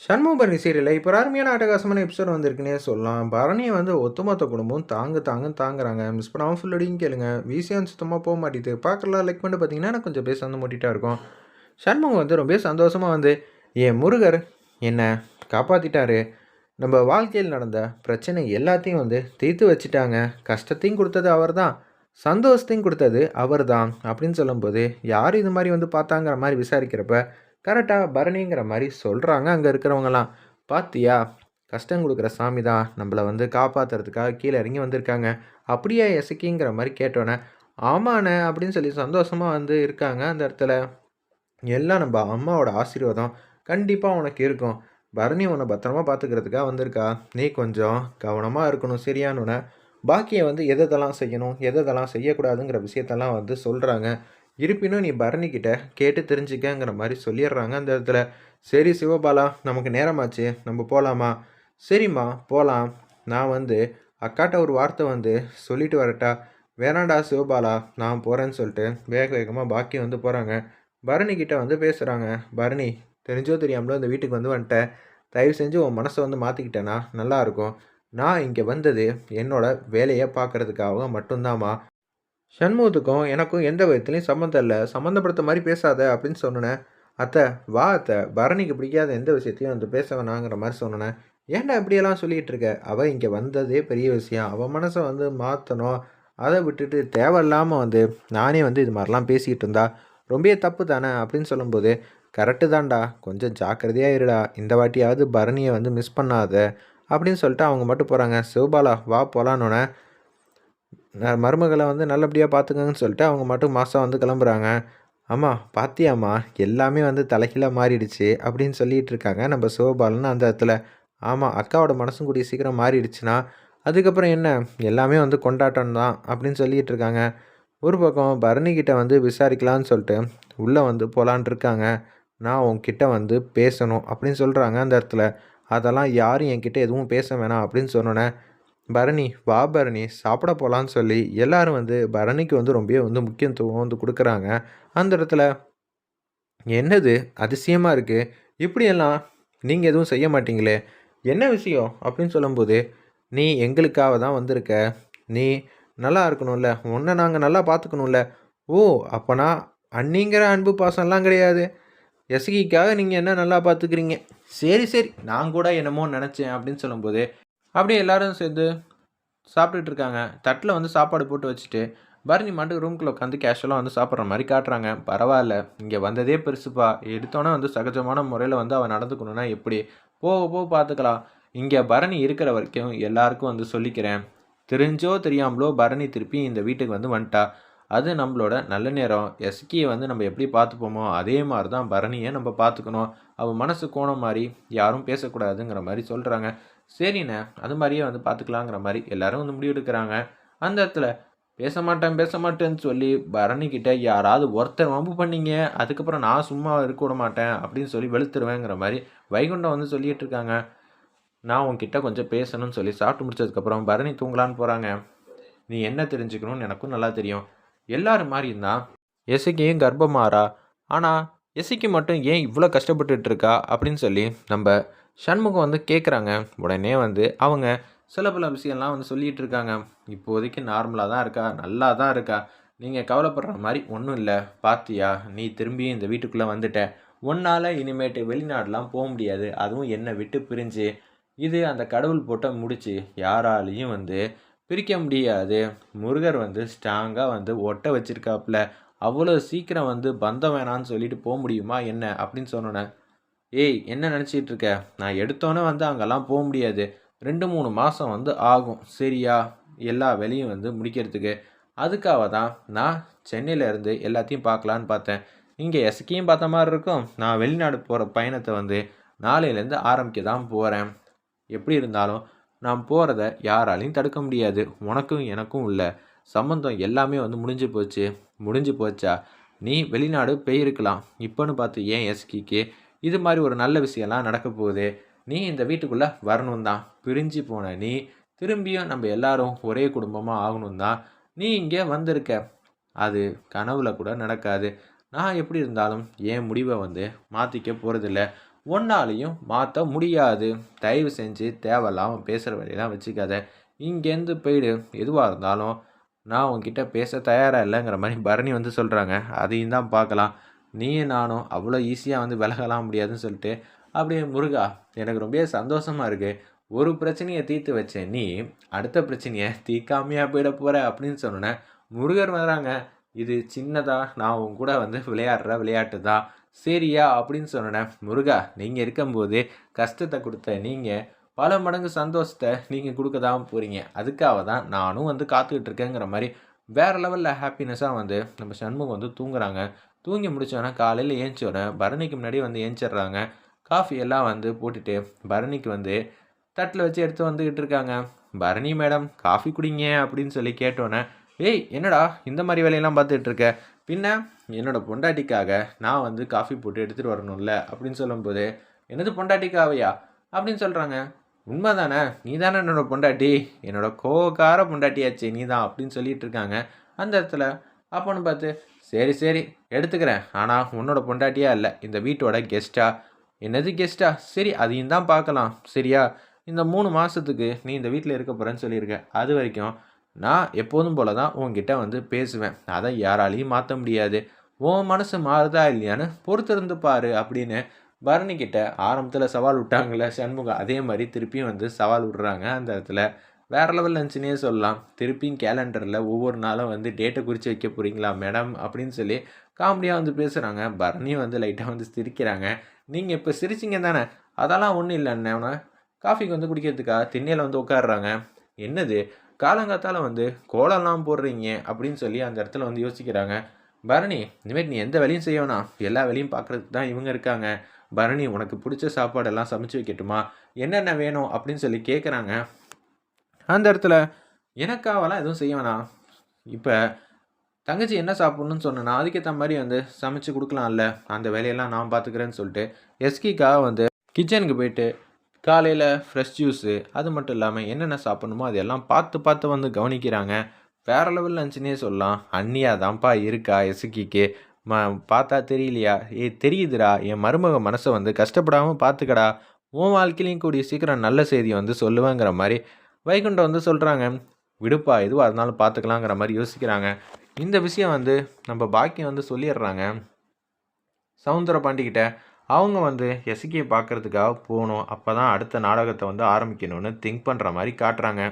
சண்முகபரணி சீரியல்ல இப்போ ஒரு அருமையான அட்டகாசமான எபிசோட் வந்திருக்குன்னே சொல்லலாம். பரணிய வந்து ஒட்டுமொத்த குடும்பமும் தாங்குன்னு தாங்குறாங்க. மிஸ் பண்ணாம ஃபுல் அடியும் கேளுங்க. வீசியும் சுத்தமா போ மாட்டேங்குது. பார்க்கலாம் லைக் பண்ணிட்டு பார்த்தீங்கன்னா, எனக்கு கொஞ்சம் பேச வந்து மூட்டிட்டா இருக்கும். சண்முகம் வந்து ரொம்ப சந்தோஷமா வந்து, என் முருகர் என்ன காப்பாத்திட்டாரு. நம்ம வாழ்க்கையில் நடந்த பிரச்சனை எல்லாத்தையும் வந்து தீர்த்து வச்சுட்டாங்க. கஷ்டத்தையும் குடுத்தது அவர்தான். சந்தோஷத்தையும் குடுத்தது அவர்தான். அப்படின்னு சொல்லும்போது, யார் இது மாரி வந்து பார்த்தாங்கிற மாரி விசாரிக்கிறப்ப, கரெக்ட்டா பரணிங்கிற மாரி சொல்றாங்க அங்க இருக்கிறவங்கலாம். "பாத்தியா, கஷ்டம் குடுக்குற சாமி தான் நம்மள வந்து காப்பாத்துறதுக்காக கீழ இறங்கி வந்திருக்காங்க." "அப்படியா எசக்கிங்கிற மாரி கேட்டோனே, "ஆமாண்ணே" அப்படின்னு சொல்லி சந்தோஷமா வந்து இருக்காங்க அந்த இடத்துல. எல்லாம் நம்ப அம்மாவோட ஆசீர்வாதம் கண்டிப்பா உனக்கு இருக்கும். பரணி உன்ன பத்திரமா பார்த்துக்கிறதுக்காக வந்திருக்கா. நீ கொஞ்சம் கவனமா இருக்கணும் சரியான்னோனே, பாக்கிய வந்து எதெதெல்லாம் செய்யணும், எதெதெல்லாம் செய்யக்கூடாதுங்கிற விஷயத்தெல்லாம் வந்து சொல்றாங்க. இருப்பினும் நீ பரணி கிட்ட கேட்டு தெரிஞ்சுக்கங்கிற மாரி சொல்லிடுறாங்க அந்த இடத்துல. சரி சிவபாலா, நமக்கு நேரமாச்சு. நம்ப போலாமா? சரிம்மா போலாம். நான் வந்து அக்காட்ட ஒரு வார்த்தை வந்து சொல்லிட்டு வரட்டா? வேணான்டா சிவபாலா, நான் போறேன்னு சொல்லிட்டு வேக வேகமா பாக்கியம் வந்து போறாங்க. பரணி கிட்ட வந்து பேசுறாங்க. "பரணி, தெரிஞ்சோ தெரியாமலோ இந்த வீட்டுக்கு வந்து வந்துட்ட. தயவு செஞ்சு உன் மனச வந்து மாத்திக்கிட்டேன்னா நல்லாருக்கும். நான் இங்க வந்தது என்னோட வேலைய பார்க்கறதுக்காக மட்டும் தான்ம்மா. சண்முகத்துக்கும் எனக்கும் எந்த விதத்திலயும் சம்மந்தம் இல்ல. சம்மந்தப்படுத்த மாரி பேசாத" அப்படின்னு சொன்னோனே, "அத்தை, வா அத்தை. பரணிக்கு பிடிக்காத எந்த விஷயத்தையும் வந்து பேச வேணாங்கிற மாரி சொன்னோனே, ஏன்டா இப்படியெல்லாம் சொல்லிட்டு இருக்க? அவ இங்க வந்ததே பெரிய விஷயம். அவ மனச வந்து மாத்தணும். அத விட்டுட்டு தேவையில்லாம வந்து நானே வந்து இது மாரிலாம் பேசிக்கிட்டு இருந்தா, ரொம்பவே தப்பு தானே" அப்படின்னு சொல்லும்போது, "கரெக்ட்டு தான்டா. கொஞ்சம் ஜாக்கிரதையா இருடா. இந்த வாட்டியாவது பரணிய வந்து மிஸ் பண்ணாத" அப்படின்னு சொல்லிட்டு அவங்க மட்டும் போறாங்க. "சிவபாலா, வா போலான்னோனே" மருமகள வந்து நல்லபடியா பார்த்துக்கங்கன்னு சொல்லிட்டு, அவங்க மட்டும் மாசா வந்து கிளம்புறாங்க. "அம்மா பாத்தியாம்மா, எல்லாமே வந்து தலைகீழா மாறிடுச்சு" அப்படின்னு சொல்லிட்டு இருக்காங்க நம்ம சிவபாலன் அந்த இடத்துல. ஆமா, அக்காவோட மனசும் கூடிய சீக்கிரம் மாறிடுச்சுன்னா, அதுக்கப்புறம் என்ன எல்லாமே வந்து கொண்டாட்டம் தான் அப்படின்னு சொல்லிட்டு இருக்காங்க. ஒரு பக்கம் பரணி கிட்ட வந்து விசாரிக்கலான்னு சொல்லிட்டு, உள்ள வந்து போலான்ட்டு இருக்காங்க. "நான் உன்கிட்ட வந்து பேசணும்" அப்படின்னு சொல்றாங்க அந்த இடத்துல. "அதெல்லாம் யாரும் என்கிட்ட எதுவும் பேச வேணாம்" அப்படின்னு சொன்னோனே, "பரணி, வா பரணி, சாப்பிட போலான்னு" சொல்லி எல்லாரும் வந்து பரணிக்கு வந்து ரொம்பவே வந்து முக்கியத்துவம் வந்து குடுக்குறாங்க. அந்த இடத்துல, "என்னது அதிசயமா இருக்கு. இப்படியெல்லாம் நீங்க எதுவும் செய்ய மாட்டீங்களே! என்ன விஷயம்?" அப்படின்னு சொல்லும்போது, "நீ எங்களுக்காக தான் வந்திருக்க. நீ நல்லா இருக்கணும்ல. உன்ன நாங்க நல்லா பார்த்துக்கணும்ல." "ஓ! அப்பன்னா அண்ணிங்கிற அன்பு பாசம்லாம் கிடையாது. எசகிக்காக நீங்க என்ன நல்லா பார்த்துக்கிறீங்க. சரி, சரி. நான் கூட என்னமோ நெனச்சேன்." அப்படின்னு சொல்லும்போது, அப்படியே எல்லாரும் சேர்ந்து சாப்பிட்டுட்டு இருக்காங்க. தட்டுல வந்து சாப்பாடு போட்டு வச்சுட்டு, பரணி பாட்டுக்கு ரூம்குள்ள உட்காந்து கேஷுவலா வந்து சாப்பிடுற மாரி காட்டுறாங்க. பரவால்ல, இங்க வந்ததே பெருசுப்பா. எடுத்தோனே வந்து சகஜமான முறையில வந்து அவ நடந்துக்கணும்னா எப்படி? போக போக பார்த்துக்கலாம். இங்க பரணி இருக்கிற வரைக்கும் எல்லாருக்கும் வந்து சொல்லிக்கிறேன். தெரிஞ்சோ தெரியாமலோ பரணி திருப்பி இந்த வீட்டுக்கு வந்து வந்துட்டா. அது நம்மளோட நல்ல நேரம். எஸ்கிய வந்து நம்ம எப்படி பார்த்துப்போமோ, அதே மாரி தான் பரணிய நம்ம பார்த்துக்கணும். அவ மனசு கோண மாரி யாரும் பேசக்கூடாதுங்கிற மாரி சொல்றாங்க. சரிண்ணே, அது மாரியே வந்து பார்த்துக்கலாங்கிற மாரி எல்லாரும் வந்து முடிவெடுக்கிறாங்க. அந்த இடத்துல பேச மாட்டேன்னு சொல்லி பரணிகிட்ட யாராவது ஒருத்தர் வம்பு பண்ணீங்க, அதுக்கப்புறம் நான் சும்மா இருக்க விட மாட்டேன் அப்படின்னு சொல்லி வெளுத்துருவேங்கிற மாரி வைகுண்டம் வந்து சொல்லிட்டு இருக்காங்க. நான் உன்கிட்ட கொஞ்சம் பேசணும்னு சொல்லி சாப்பிட்டு முடிச்சதுக்கப்புறம் பரணி தூங்கலான்னு போறாங்க. நீ என்ன தெரிஞ்சுக்கணும்னு எனக்கும் நல்லா தெரியும். எல்லாரும் மாரியும் தான் எசக்கியும் கர்ப்பமாறா. ஆனா, எசக்கி மட்டும் ஏன் இவ்ளோ கஷ்டப்பட்டுட்டு இருக்கா? அப்படின்னு சொல்லி நம்ப சண்முகம் வந்து கேட்குறாங்க. உடனே வந்து அவங்க சில பல விஷயம்லாம் வந்து சொல்லிட்டு இருக்காங்க. இப்போதைக்கு நார்மலா தான் இருக்கா. நல்லா தான் இருக்கா. நீங்க கவலைப்படுற மாரி ஒண்ணும் இல்ல. பாத்தியா, நீ திரும்பியும் இந்த வீட்டுக்குள்ள வந்துட்ட. உன்னால இனிமேட்டு வெளிநாடுலாம் போ முடியாது. அதுவும் என்ன விட்டு பிரிஞ்சு. இது அந்த கடவுள் போட்ட முடிச்சு. யாராலயும் வந்து பிரிக்க முடியாது. முருகர் வந்து ஸ்ட்ராங்கா வந்து ஒட்ட வச்சிருக்காப்ல. அவ்வளோ சீக்கிரம் வந்து பந்தம் வேணான்னு சொல்லிட்டு முடியுமா என்ன? அப்படின்னு சொன்னோனே, "ஏய், என்ன நெனச்சிட்டு இருக்க? நான் எடுத்தோனே வந்து அங்கலாம் முடியாது. 2, 3 மாசம் வந்து ஆகும். சரியா? எல்லா வேலையும் வந்து முடிக்கிறதுக்கு. அதுக்காக தான் நான் சென்னையில இருந்து எல்லாத்தையும் பார்க்கலான்னு பார்த்தேன். இங்க எசக்கியும் பார்த்த மாரி இருக்கும். நான் வெளிநாடு போற பயணத்த வந்து நாளையிலேருந்து ஆரம்பிக்க தான் போறேன். எப்படி இருந்தாலும் நான் போறத யாராலயும் தடுக்க முடியாது. உனக்கும் எனக்கும் உள்ள சம்மந்தம் எல்லாமே வந்து முடிஞ்சு போச்சு. முடிஞ்சு போச்சா? நீ வெளிநாடு போயிருக்கலாம். இப்பன்னு பார்த்து ஏன் எஸ்கிக்கு இது மாரி ஒரு நல்ல விஷயம்லாம் நடக்க போகுது. நீ இந்த வீட்டுக்குள்ள வரணும் தான். பிரிஞ்சு போன நீ திரும்பியும் நம்ம எல்லாரும் ஒரே குடும்பமா ஆகணும் தான். நீ இங்க வந்திருக்க. அது கனவுல கூட நடக்காது. நான் எப்படி இருந்தாலும் என் முடிவ வந்து மாத்திக்க போறதில்ல. ஒன்னாலையும் மாற்ற முடியாது. தயவு செஞ்சு தேவையில்லாமல் பேசுகிற வேலையெல்லாம் வச்சுக்காத. இங்கேருந்து போயிடு. எதுவாக இருந்தாலும் நான் உன்கிட்ட பேச தயாராக இல்லைங்கிற மாதிரி பரணி வந்து சொல்கிறாங்க. அதையும் தான் பார்க்கலாம். நீயும் நானும் அவ்வளோ ஈஸியாக வந்து விலகலாம் முடியாதுன்னு சொல்லிட்டு அப்படியே முருகா எனக்கு ரொம்ப சந்தோஷமாக இருக்குது. ஒரு பிரச்சனையை தீர்த்து வச்சேன் நீ அடுத்த பிரச்சனையை தீர்க்காமையா போயிட போகிற அப்படின்னு சொன்னேன். முருகர் வராங்க. இது சின்னதாக நான் உன் கூட வந்து விளையாடுற விளையாட்டு தான் சரியா அப்படின்னு சொன்னேன். முருகா நீங்கள் இருக்கும்போது கஷ்டத்தை கொடுத்த நீங்கள் பல மடங்கு சந்தோஷத்தை நீங்கள் கொடுக்க தான் போகிறீங்க. அதுக்காக தான் நானும் வந்து காத்துக்கிட்டு இருக்கேங்கிற மாதிரி வேறு லெவலில் ஹாப்பினஸ்ஸாக வந்து நம்ம சண்முகம் வந்து தூங்குறாங்க. தூங்கி முடித்தோன்னே காலையில் ஏஞ்சியோடனே பரணிக்கு முன்னாடி வந்து ஏஞ்சிடுறாங்க. காஃபி எல்லாம் வந்து போட்டுட்டு பரணிக்கு வந்து தட்டில் வச்சு எடுத்து வந்துக்கிட்டு இருக்காங்க. பரணி மேடம் காஃபி குடிங்க அப்படின்னு சொல்லி கேட்டோன்னே, ஏய் என்னடா இந்த மாதிரி வேலையெல்லாம் பார்த்துட்டு இருக்க? பின்ன என்னோடய பொண்டாட்டிக்காக நான் வந்து காஃபி போட்டு எடுத்துகிட்டு வரணும்ல அப்படின்னு சொல்லும்போது, என்னது பொண்டாட்டிக்காவையா அப்படின்னு சொல்கிறாங்க. உண்மை தானே, நீ தானே என்னோடய பொண்டாட்டி, என்னோடய கோவக்கார பொண்டாட்டியாச்சு நீ தான் அப்படின்னு சொல்லிட்டு இருக்காங்க அந்த இடத்துல. அப்போன்னு பார்த்து சரி சரி எடுத்துக்கிறேன், ஆனால் உன்னோட பொண்டாட்டியா இல்லை, இந்த வீட்டோட கெஸ்ட்டா. என்னது கெஸ்ட்டா? சரி அதையும் தான் பார்க்கலாம் சரியா. இந்த 3 மாதத்துக்கு நீ இந்த வீட்டில் இருக்க போகிறேன்னு சொல்லியிருக்க. அது வரைக்கும் நான் எப்போதும் போல தான் உன்கிட்ட வந்து பேசுவேன். அதை யாராலையும் மாற்ற முடியாது. உன் மனசு மாறுதா இல்லையான்னு பொறுத்திருந்து பாரு அப்படின்னு பரணிக்கிட்ட ஆரம்பத்தில் சவால் விட்டாங்களே சண்முகம், அதே மாதிரி திருப்பியும் வந்து சவால் விடுறாங்க அந்த இடத்துல. வேறு லெவல் இருந்துச்சுன்னே சொல்லலாம். திருப்பியும் கேலண்டரில் ஒவ்வொரு நாளும் வந்து டேட்டை குறித்து வைக்க போகிறீங்களா மேடம் அப்படின்னு சொல்லி காமெடியாக வந்து பேசுகிறாங்க. பரணியும் வந்து லைட்டாக வந்து சிரிக்கிறாங்க. நீங்கள் இப்போ சிரிச்சிங்க தானே, அதெல்லாம் ஒன்றும் இல்லைண்ணே. காஃபிக்கு வந்து குடிக்கிறதுக்கா திண்ணையில் வந்து உட்காடுறாங்க. என்னது காலங்காத்தால் வந்து கோலம்லாம் போடுறீங்க அப்படின்னு சொல்லி அந்த இடத்துல வந்து யோசிக்கிறாங்க. பரணி இனிமேல் நீ எந்த வேலையும் செய்ய வேணாம், எல்லா வேலையும் பார்க்குறதுக்கு தான் இவங்க இருக்காங்க. பரணி உனக்கு பிடிச்ச சாப்பாடெல்லாம் சமைச்சு வைக்கட்டுமா, என்னென்ன வேணும் அப்படின்னு சொல்லி கேட்குறாங்க. அந்த இடத்துல எனக்காவெல்லாம் எதுவும் செய்ய வேணாம், இப்போ தங்கச்சி என்ன சாப்பிட்ணுன்னு சொன்னேன்னா அதுக்கேற்ற மாதிரி வந்து சமைச்சு கொடுக்கலாம்ல, அந்த வேலையெல்லாம் நான் பார்த்துக்கிறேன்னு சொல்லிட்டு எஸ்கிக்காக வந்து கிச்சனுக்கு போயிட்டு காலையில் ஃப்ரெஷ் ஜூஸு அது மட்டும் இல்லாமல் என்னென்ன சாப்பிட்ணுமோ அதெல்லாம் பார்த்து பார்த்து வந்து கவனிக்கிறாங்க. வேறு லெவலில் இருந்துச்சுன்னே சொல்லலாம். அண்ணியாக தான்ப்பா இருக்கா எஸ்கிக்கு. பார்த்தா தெரியலையா? தெரியுதுடா, என் மருமக மனசை வந்து கஷ்டப்படாமல் பார்த்துக்கடா, உன் வாழ்க்கையிலையும் கூடிய சீக்கிரம் நல்ல செய்தி வந்து சொல்லுவேங்கிற மாதிரி வைகுண்டம் வந்து சொல்கிறாங்க. விடுப்பா எதுவாக இருந்தாலும் பார்த்துக்கலாங்கிற மாதிரி யோசிக்கிறாங்க. இந்த விஷயம் வந்து நம்ம பாக்கியம் வந்து சொல்லிடுறாங்க சவுந்தர பாண்டிக்கிட்ட. அவங்க வந்து எஸ்கியை பார்க்குறதுக்காக போகணும், அப்போ தான் அடுத்த நாடகத்தை வந்து ஆரம்பிக்கணும்னு திங்க் பண்ணுற மாதிரி காட்டுறாங்க.